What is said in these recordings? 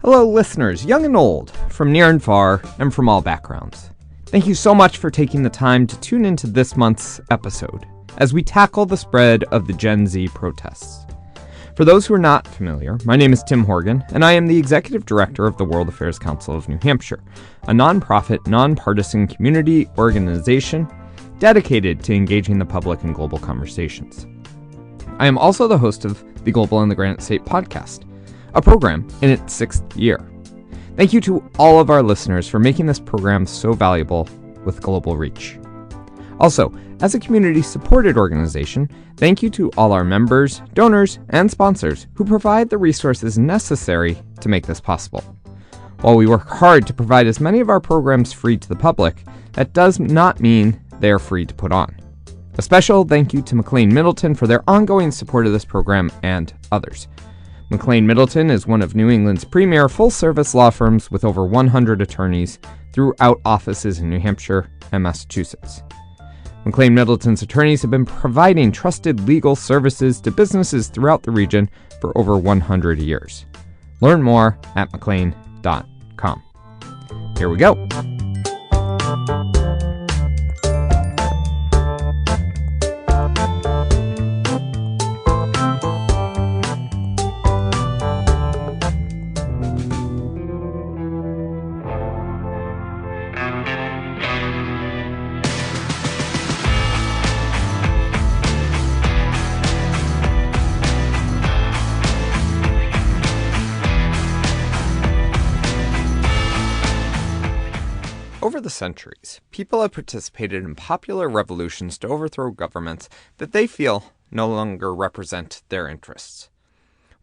Hello, listeners, young and old, from near and far, and from all backgrounds. Thank you so much for taking the time to tune into this month's episode as we tackle the spread of the Gen Z protests. For those who are not familiar, my name is Tim Horgan, and I am the Executive Director of the World Affairs Council of New Hampshire, a nonprofit, nonpartisan community organization dedicated to engaging the public in global conversations. I am also the host of the Global in the Granite State podcast, a program in its 6th year. Thank you to all of our listeners for making this program so valuable with global reach. Also, as a community-supported organization, thank you to all our members, donors, and sponsors who provide the resources necessary to make this possible. While we work hard to provide as many of our programs free to the public, that does not mean they are free to put on. A special thank you to McLean Middleton for their ongoing support of this program and others. McLean Middleton is one of New England's premier full-service law firms with over 100 attorneys throughout offices in New Hampshire and Massachusetts. McLean Middleton's attorneys have been providing trusted legal services to businesses throughout the region for over 100 years. Learn more at mclean.com. Here we go. Over the centuries, people have participated in popular revolutions to overthrow governments that they feel no longer represent their interests.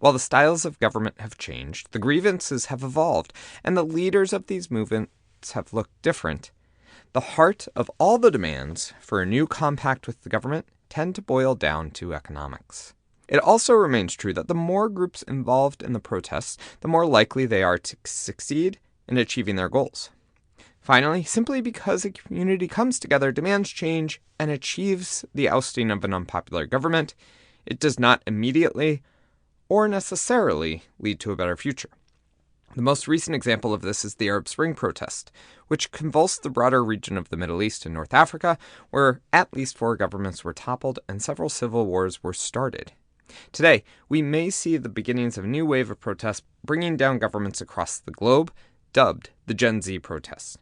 While the styles of government have changed, the grievances have evolved, and the leaders of these movements have looked different. The heart of all the demands for a new compact with the government tend to boil down to economics. It also remains true that the more groups involved in the protests, the more likely they are to succeed in achieving their goals. Finally, simply because a community comes together, demands change, and achieves the ousting of an unpopular government, it does not immediately or necessarily lead to a better future. The most recent example of this is the Arab Spring protest, which convulsed the broader region of the Middle East and North Africa, where at least 4 governments were toppled and several civil wars were started. Today, we may see the beginnings of a new wave of protests bringing down governments across the globe, dubbed the Gen Z protests.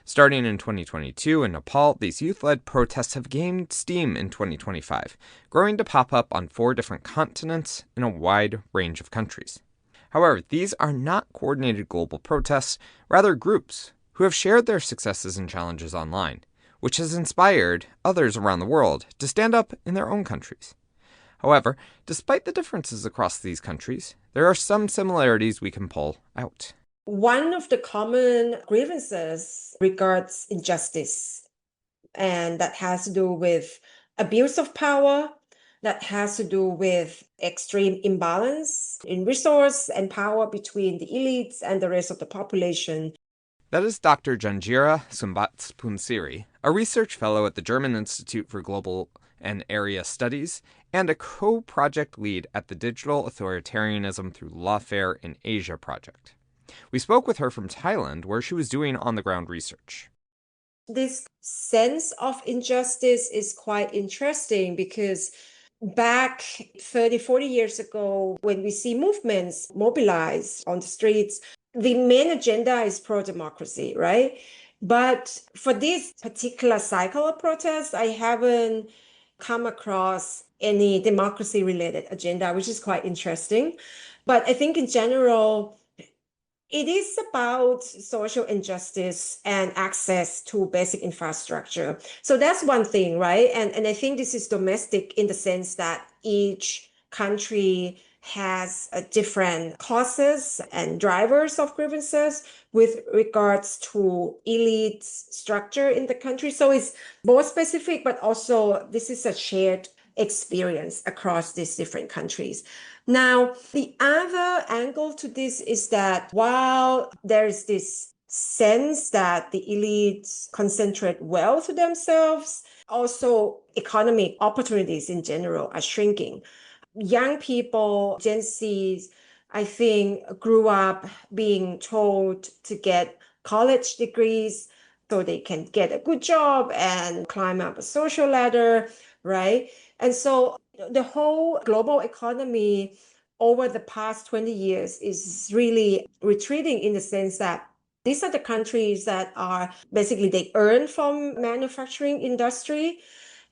Starting in 2022 in Nepal, these youth-led protests have gained steam in 2025, growing to pop up on 4 different continents in a wide range of countries. However, these are not coordinated global protests, rather groups who have shared their successes and challenges online, which has inspired others around the world to stand up in their own countries. However, despite the differences across these countries, there are some similarities we can pull out. One of the common grievances regards injustice, and that has to do with abuse of power, that has to do with extreme imbalance in resource and power between the elites and the rest of the population. That is Dr. Janjira Sombatpoonsiri, a research fellow at the German Institute for Global and Area Studies, and a co-project lead at the Digital Authoritarianism Through Lawfare in Asia project. We spoke with her from Thailand, where she was doing on-the-ground research. This sense of injustice is quite interesting because back 30, 40 years ago, when we see movements mobilized on the streets, the main agenda is pro-democracy, right? But for this particular cycle of protests, I haven't come across any democracy-related agenda, which is quite interesting. But I think in general, it is about social injustice and access to basic infrastructure. So that's one thing, right? And I think this is domestic in the sense that each country has different causes and drivers of grievances with regards to elite structure in the country. So it's both specific, but also this is a shared experience across these different countries. Now, the other angle to this is that while there's this sense that the elites concentrate wealth to themselves, also economic opportunities in general are shrinking. Young people, Gen Zs, I think, grew up being told to get college degrees so they can get a good job and climb up a social ladder, right? And so the whole global economy over the past 20 years is really retreating in the sense that these are the countries that are basically they earn from manufacturing industry.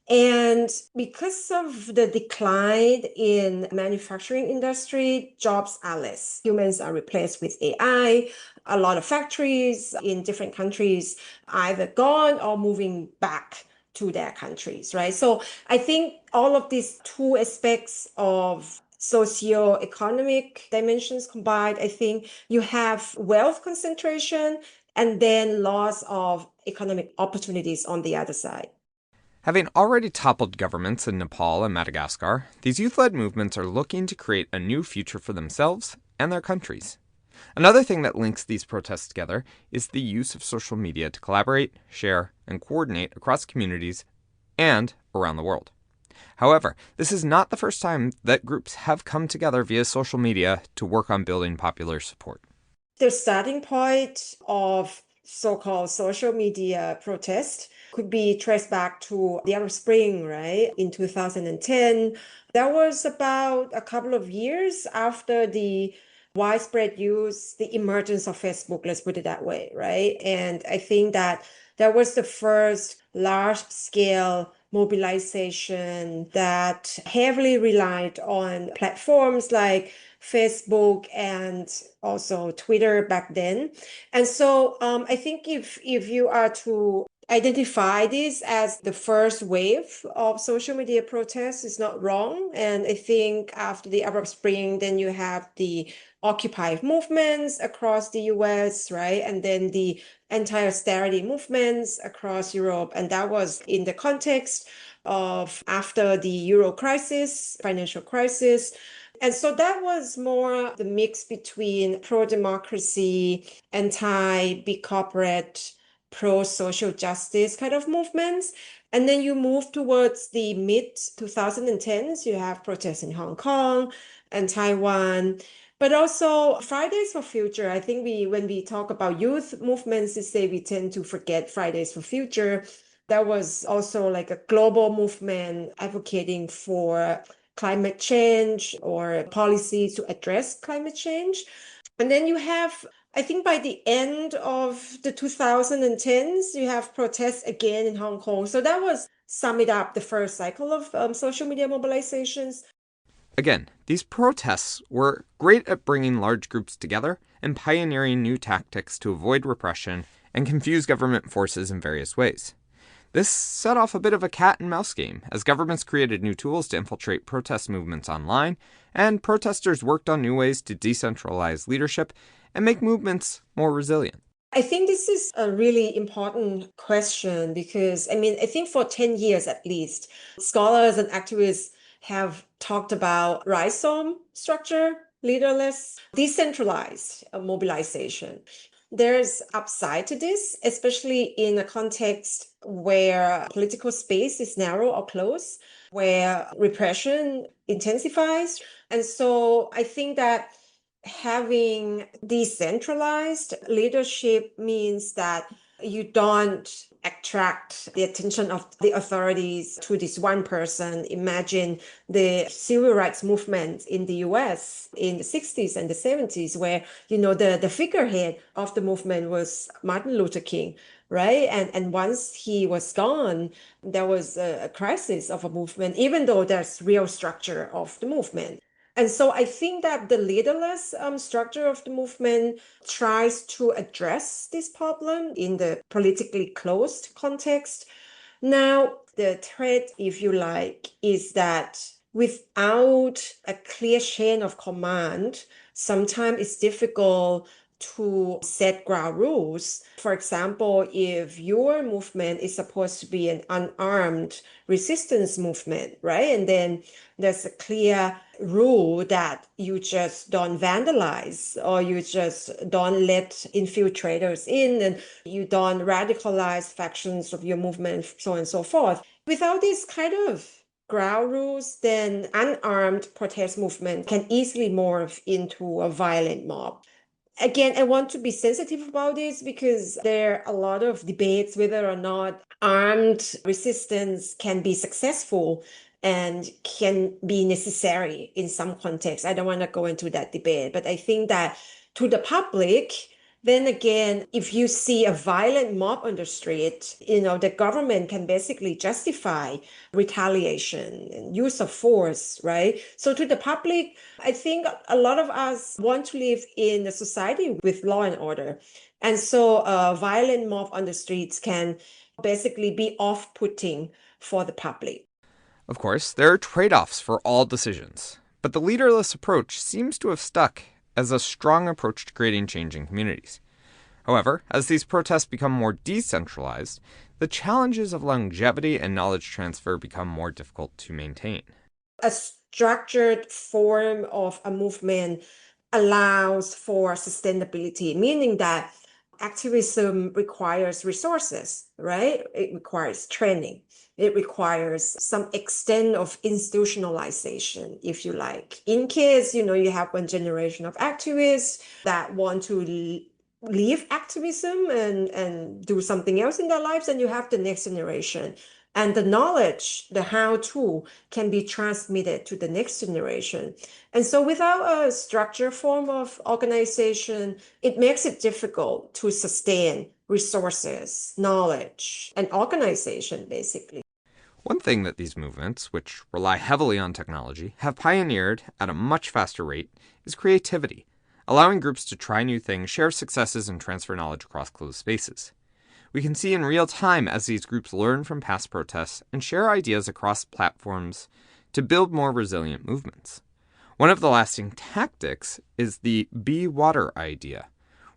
And because of the decline in manufacturing industry, jobs are less. Humans are replaced with AI. A lot of factories in different countries either gone or moving back to their countries, right? So I think all of these two aspects of socio-economic dimensions combined, I think you have wealth concentration and then loss of economic opportunities on the other side. Having already toppled governments in Nepal and Madagascar, these youth-led movements are looking to create a new future for themselves and their countries. Another thing that links these protests together is the use of social media to collaborate, share, and coordinate across communities and around the world. However, this is not the first time that groups have come together via social media to work on building popular support. The starting point of so-called social media protest could be traced back to the Arab Spring, right? In 2010, that was about a couple of years after the widespread use, the emergence of Facebook, let's put it that way, right? And I think that that was the first large-scale mobilization that heavily relied on platforms like Facebook and also Twitter back then. And so I think if you are to identify this as the first wave of social media protests, is not wrong. And I think after the Arab Spring, then you have the Occupy movements across the US, right? And then the anti-austerity movements across Europe. And that was in the context of after the Euro crisis, financial crisis. And so that was more the mix between pro-democracy, anti-big corporate, pro-social justice kind of movements. And then you move towards the mid 2010s, you have protests in Hong Kong and Taiwan. But also Fridays for Future. I think when we talk about youth movements, we tend to forget Fridays for Future. That was also like a global movement advocating for climate change or policies to address climate change. And then you have, I think by the end of the 2010s, you have protests again in Hong Kong. So that was, sum it up, the first cycle of social media mobilizations. Again, these protests were great at bringing large groups together and pioneering new tactics to avoid repression and confuse government forces in various ways. This set off a bit of a cat and mouse game, as governments created new tools to infiltrate protest movements online, and protesters worked on new ways to decentralize leadership and make movements more resilient. I think this is a really important question because, I think for 10 years at least, scholars and activists have talked about rhizome structure, leaderless, decentralized mobilization. There's upside to this, especially in a context where political space is narrow or close, where repression intensifies. And so I think that having decentralized leadership means that you don't attract the attention of the authorities to this one person. Imagine the civil rights movement in the US in the 60s and the 70s, where, the figurehead of the movement was Martin Luther King, right? And once he was gone, there was a crisis of a movement, even though there's real structure of the movement. And so I think that the leaderless structure of the movement tries to address this problem in the politically closed context. Now, the threat, if you like, is that without a clear chain of command, sometimes it's difficult to set ground rules. For example, if your movement is supposed to be an unarmed resistance movement, right? And then there's a clear rule that you just don't vandalize or you just don't let infiltrators in and you don't radicalize factions of your movement, so on and so forth. Without this kind of ground rules, then unarmed protest movement can easily morph into a violent mob. Again, I want to be sensitive about this because there are a lot of debates whether or not armed resistance can be successful and can be necessary in some contexts. I don't want to go into that debate, but I think that to the public, then again, if you see a violent mob on the street, the government can basically justify retaliation and use of force, right? So to the public, I think a lot of us want to live in a society with law and order. And so a violent mob on the streets can basically be off-putting for the public. Of course, there are trade offs for all decisions, but the leaderless approach seems to have stuck as a strong approach to creating change in communities. However, as these protests become more decentralized, the challenges of longevity and knowledge transfer become more difficult to maintain. A structured form of a movement allows for sustainability, meaning that activism requires resources, right? It requires training. It requires some extent of institutionalization, if you like. In case, you have one generation of activists that want to leave activism and do something else in their lives, and you have the next generation. And the knowledge, the how-to, can be transmitted to the next generation. And so without a structured form of organization, it makes it difficult to sustain resources, knowledge, and organization, basically. One thing that these movements, which rely heavily on technology, have pioneered at a much faster rate is creativity, allowing groups to try new things, share successes, and transfer knowledge across closed spaces. We can see in real time as these groups learn from past protests and share ideas across platforms to build more resilient movements. One of the lasting tactics is the Be Water idea,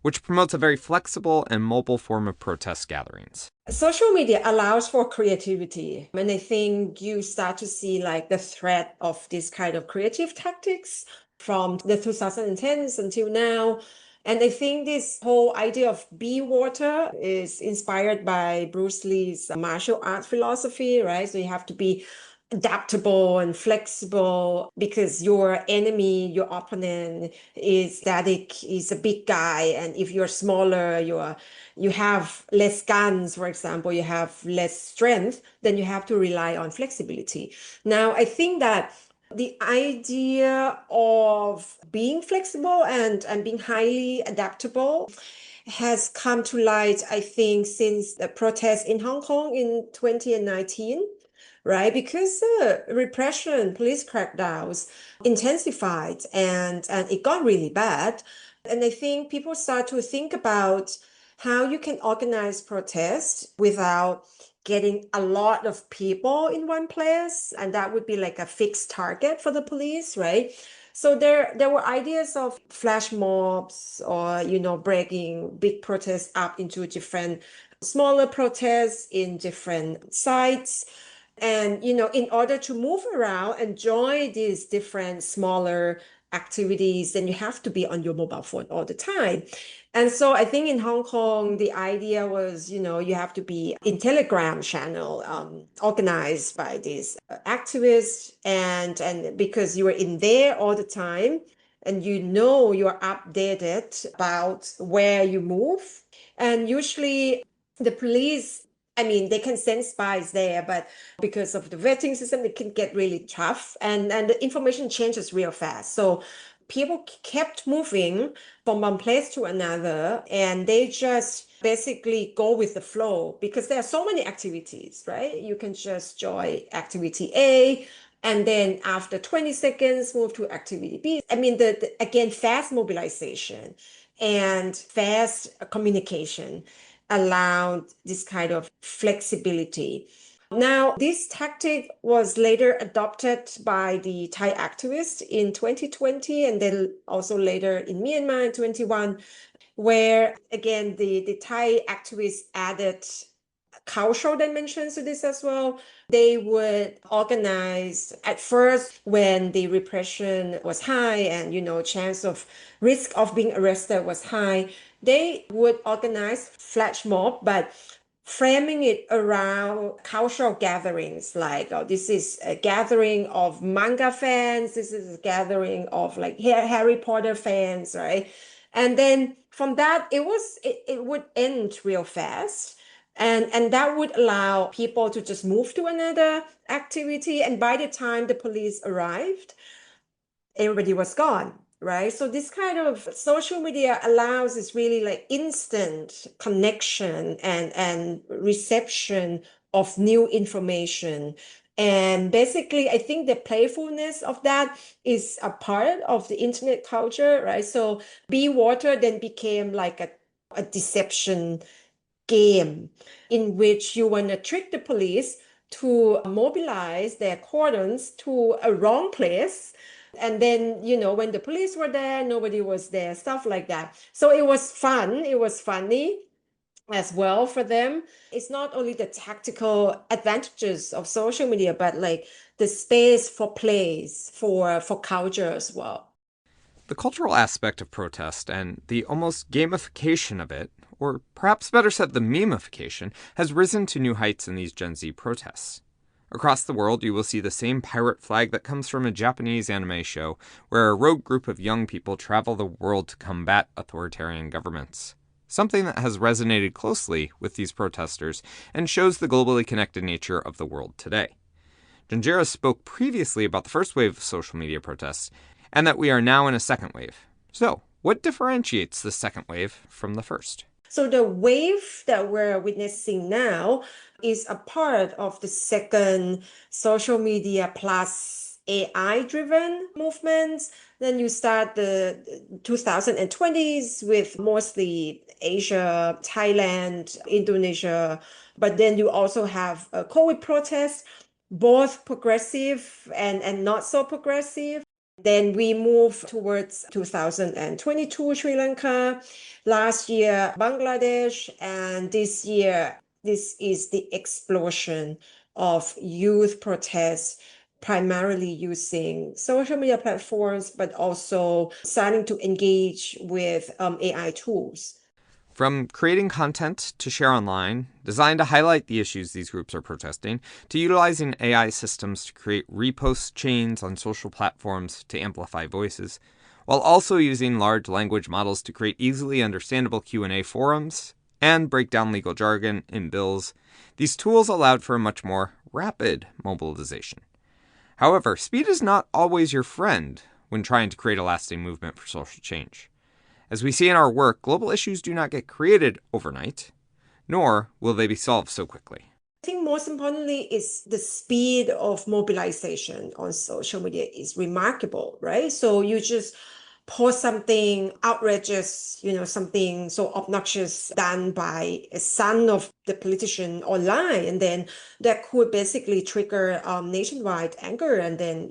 which promotes a very flexible and mobile form of protest gatherings. Social media allows for creativity, and I think you start to see like the threat of this kind of creative tactics from the 2010s until now. And I think this whole idea of be water is inspired by Bruce Lee's martial art philosophy, right? So you have to be adaptable and flexible because your enemy, your opponent is static, is a big guy. And if you're smaller, you have less guns, for example, you have less strength, then you have to rely on flexibility. Now, I think that the idea of being flexible and being highly adaptable has come to light, I think, since the protests in Hong Kong in 2019, right? Because repression, police crackdowns intensified and it got really bad. And I think people start to think about how you can organize protests without getting a lot of people in one place, and that would be like a fixed target for the police, right? So there were ideas of flash mobs or breaking big protests up into different smaller protests in different sites. And in order to move around and join these different smaller activities, then you have to be on your mobile phone all the time. And so I think in Hong Kong, the idea was, you have to be in Telegram channel, organized by these activists. And because you are in there all the time and you're updated about where you move. And usually the police, I mean, they can send spies there, but because of the vetting system, it can get really tough and the information changes real fast. So people kept moving from one place to another, and they just basically go with the flow because there are so many activities, right? You can just join activity A, and then after 20 seconds, move to activity B. I mean, again, fast mobilization and fast communication allowed this kind of flexibility. Now, this tactic was later adopted by the Thai activists in 2020 and then also later in Myanmar in 21, where again the Thai activists added cultural dimensions to this as well. They would organize at first when the repression was high and chance of risk of being arrested was high. They would organize flash mob, but framing it around cultural gatherings, like, oh, this is a gathering of manga fans, this is a gathering of like Harry Potter fans, right? And then from that, it would end real fast. And that would allow people to just move to another activity. And by the time the police arrived, everybody was gone, right? So this kind of social media allows this really like instant connection and reception of new information. And basically, I think the playfulness of that is a part of the internet culture, right? So Be Water then became like a deception game in which you want to trick the police to mobilize their cordons to a wrong place. And then, when the police were there, nobody was there, stuff like that. So it was fun. It was funny as well for them. It's not only the tactical advantages of social media, but like the space for plays, for culture as well. The cultural aspect of protest and the almost gamification of it, or perhaps better said, the memification, has risen to new heights in these Gen Z protests. Across the world, you will see the same pirate flag that comes from a Japanese anime show, where a rogue group of young people travel the world to combat authoritarian governments. Something that has resonated closely with these protesters and shows the globally connected nature of the world today. Janjira spoke previously about the first wave of social media protests, and that we are now in a second wave. So, what differentiates the second wave from the first? So the wave that we're witnessing now is a part of the second social media plus AI-driven movements. Then you start the 2020s with mostly Asia, Thailand, Indonesia, but then you also have COVID protests, both progressive and not so progressive. Then we move towards 2022 Sri Lanka, last year Bangladesh, and this year this is the explosion of youth protests, primarily using social media platforms, but also starting to engage with AI tools. From creating content to share online, designed to highlight the issues these groups are protesting, to utilizing AI systems to create repost chains on social platforms to amplify voices, while also using large language models to create easily understandable Q&A forums and break down legal jargon in bills, these tools allowed for a much more rapid mobilization. However, speed is not always your friend when trying to create a lasting movement for social change. As we see in our work, global issues do not get created overnight, nor will they be solved so quickly. I think most importantly is the speed of mobilization on social media is remarkable, right? So you just post something outrageous, something so obnoxious done by a son of the politician online, and then that could basically trigger nationwide anger, and then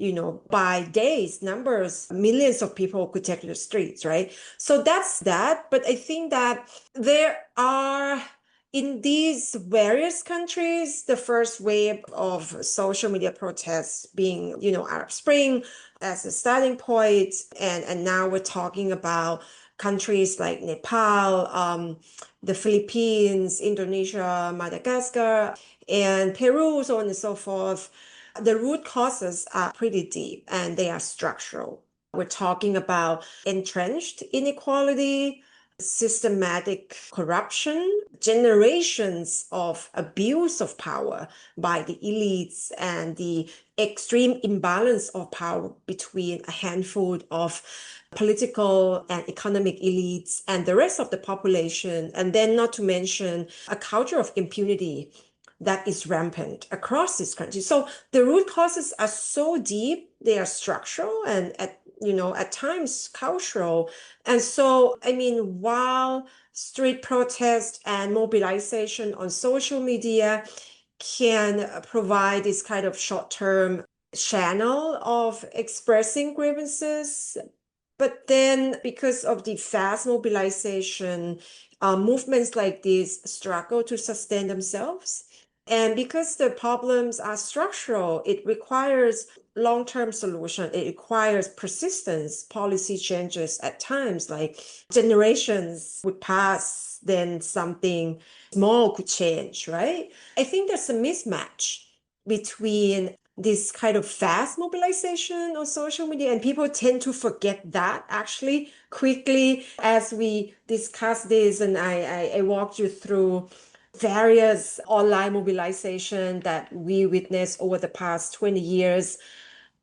by days, numbers, millions of people could take to the streets, right? So that's that. But I think that there are in these various countries, the first wave of social media protests being, Arab Spring as a starting point, and now we're talking about countries like Nepal, the Philippines, Indonesia, Madagascar, and Peru, so on and so forth. The root causes are pretty deep and they are structural. We're talking about entrenched inequality, systematic corruption, generations of abuse of power by the elites, and the extreme imbalance of power between a handful of political and economic elites and the rest of the population. And then, not to mention, a culture of impunity that is rampant across this country. So the root causes are so deep, they are structural and at times cultural. And so, I mean, while street protest and mobilization on social media can provide this kind of short-term channel of expressing grievances, but then because of the fast mobilization, movements like this struggle to sustain themselves. And because the problems are structural, it requires long-term solution. It requires persistence, policy changes at times, like generations would pass, then something small could change, right? I think there's a mismatch between this kind of fast mobilization on social media, and people tend to forget that actually quickly as we discuss this, and I walked you through various online mobilization that we witnessed over the past 20 years.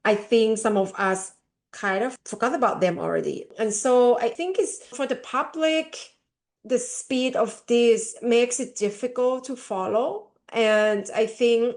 I think some of us kind of forgot about them already. And so I think it's for the public, the speed of this makes it difficult to follow. And I think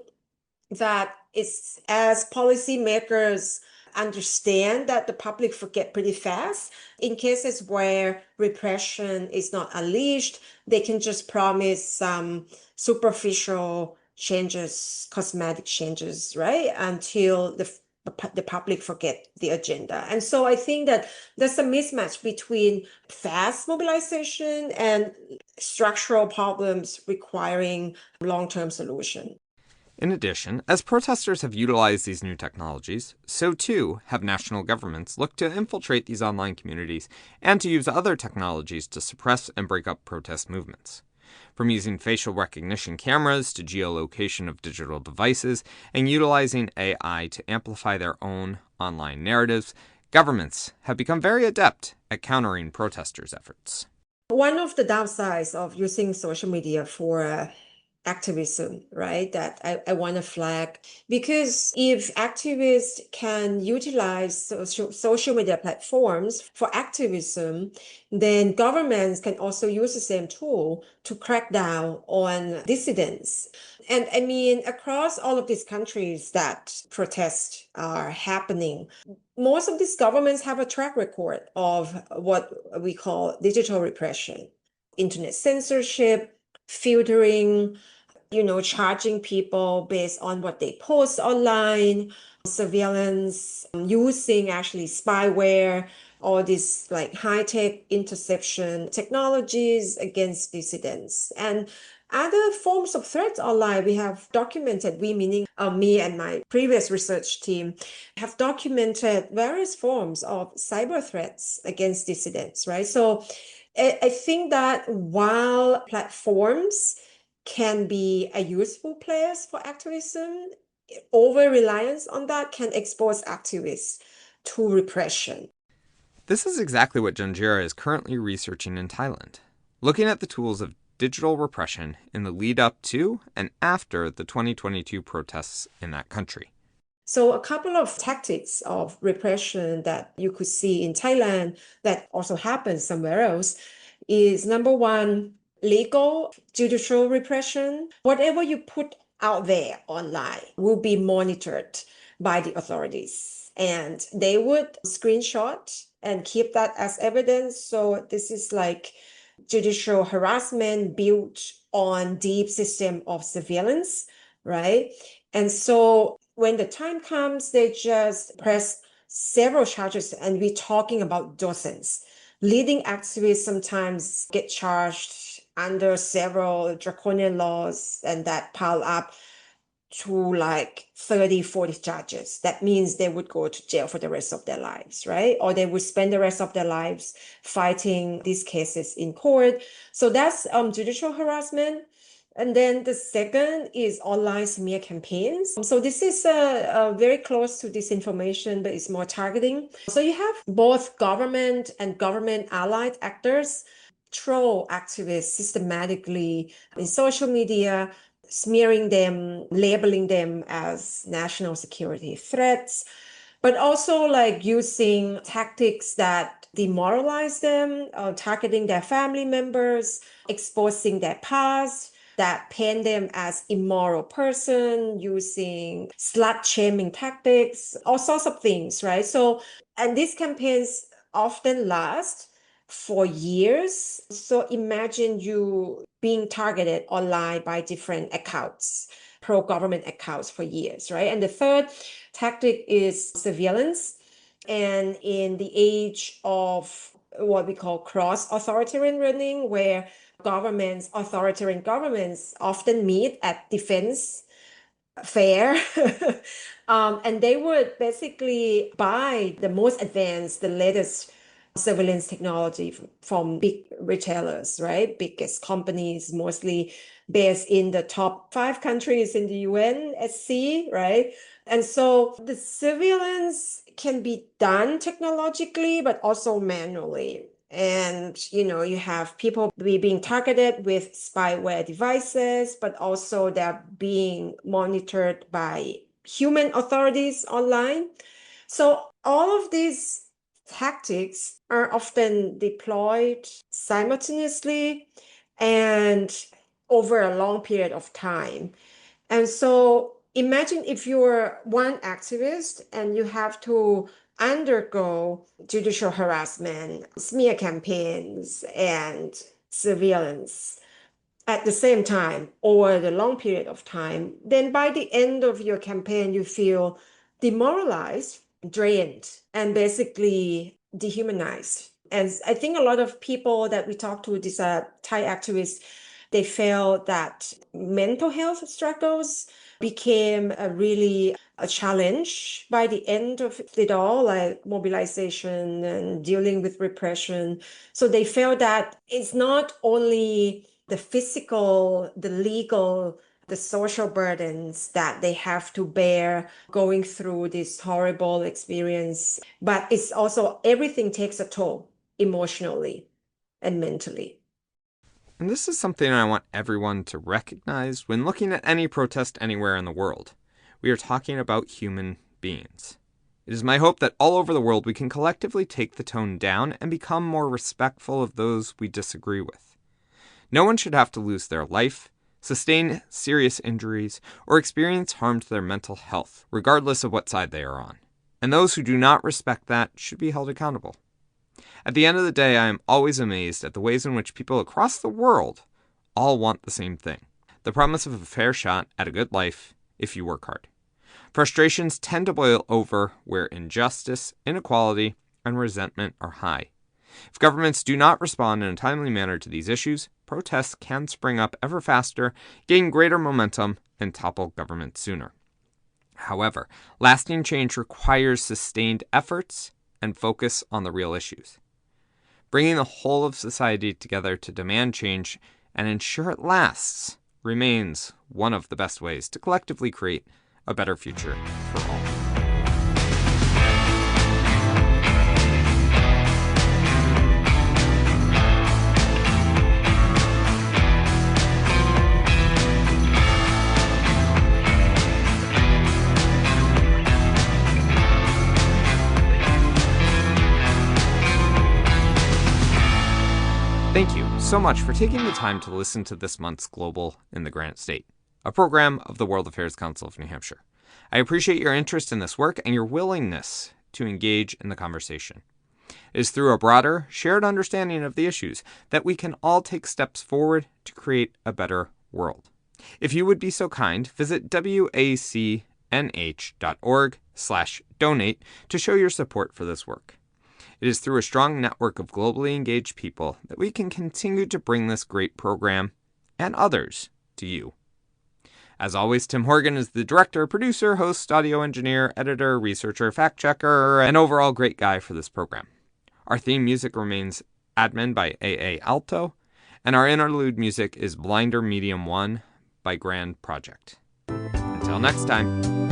that it's as policymakers understand that the public forget pretty fast. In cases where repression is not unleashed, they can just promise some superficial changes, cosmetic changes, right? Until the public forget the agenda. And so I think that there's a mismatch between fast mobilization and structural problems requiring long-term solution. In addition, as protesters have utilized these new technologies, so too have national governments looked to infiltrate these online communities and to use other technologies to suppress and break up protest movements. From using facial recognition cameras to geolocation of digital devices and utilizing AI to amplify their own online narratives, governments have become very adept at countering protesters' efforts. One of the downsides of using social media for activism, right, that I want to flag, because if activists can utilize social media platforms for activism, then governments can also use the same tool to crack down on dissidents. And I mean, across all of these countries that protests are happening, most of these governments have a track record of what we call digital repression, internet censorship, filtering, charging people based on what they post online, surveillance, using actually spyware, all these like high-tech interception technologies against dissidents. And other forms of threats online we have documented, we meaning me and my previous research team have documented various forms of cyber threats against dissidents, right? So I think that while platforms can be a useful place for activism, over-reliance on that can expose activists to repression. This is exactly what Janjira is currently researching in Thailand, looking at the tools of digital repression in the lead up to and after the 2022 protests in that country. So a couple of tactics of repression that you could see in Thailand that also happens somewhere else is number one, legal judicial repression. Whatever you put out there online will be monitored by the authorities, and they would screenshot and keep that as evidence. So this is like judicial harassment built on deep system of surveillance, right? And so when the time comes, they just press several charges, and we're talking about dozens. Leading activists sometimes get charged under several draconian laws, and that pile up to like 30, 40 charges. That means they would go to jail for the rest of their lives, right? Or they would spend the rest of their lives fighting these cases in court. So that's judicial harassment. And then the second is online smear campaigns. So this is very close to disinformation, but it's more targeting. So you have both government and government allied actors troll activists systematically in social media, smearing them, labeling them as national security threats, but also like using tactics that demoralize them, targeting their family members, exposing their past, that paint them as immoral person, using slut shaming tactics, all sorts of things, right? So, and these campaigns often last for years. So imagine you being targeted online by different accounts, pro-government accounts for years, right? And the third tactic is surveillance. And in the age of what we call cross-authoritarian running, where authoritarian governments often meet at defense fair And they would basically buy the most advanced, the latest surveillance technology from big retailers, right? Biggest companies, mostly based in the top 5 countries in the UNSC, right? And so the surveillance can be done technologically, but also manually. And, you have people being targeted with spyware devices, but also they're being monitored by human authorities online. So all of these tactics are often deployed simultaneously and over a long period of time. And so imagine if you're one activist and you have to undergo judicial harassment, smear campaigns, and surveillance at the same time over the long period of time, then by the end of your campaign, you feel demoralized, drained, and basically dehumanized. And I think a lot of people that we talk to, these Thai activists, they felt that mental health struggles became a challenge by the end of it all, like mobilization and dealing with repression. So they felt that it's not only the physical, the legal, the social burdens that they have to bear going through this horrible experience, but it's also everything takes a toll emotionally and mentally. And this is something I want everyone to recognize when looking at any protest anywhere in the world. We are talking about human beings. It is my hope that all over the world we can collectively take the tone down and become more respectful of those we disagree with. No one should have to lose their life, sustain serious injuries, or experience harm to their mental health, regardless of what side they are on. And those who do not respect that should be held accountable. At the end of the day, I am always amazed at the ways in which people across the world all want the same thing: the promise of a fair shot at a good life if you work hard. Frustrations tend to boil over where injustice, inequality, and resentment are high. If governments do not respond in a timely manner to these issues, protests can spring up ever faster, gain greater momentum, and topple government sooner. However, lasting change requires sustained efforts and focus on the real issues. Bringing the whole of society together to demand change and ensure it lasts remains one of the best ways to collectively create a better future for all. Thank you so much for taking the time to listen to this month's Global in the Granite State, a program of the World Affairs Council of New Hampshire. I appreciate your interest in this work and your willingness to engage in the conversation. It is through a broader, shared understanding of the issues that we can all take steps forward to create a better world. If you would be so kind, visit wacnh.org/donate to show your support for this work. It is through a strong network of globally engaged people that we can continue to bring this great program and others to you. As always, Tim Horgan is the director, producer, host, audio engineer, editor, researcher, fact-checker, and overall great guy for this program. Our theme music remains Admin by A.A. Alto, and our interlude music is Blinder Medium 1 by Grand Project. Until next time.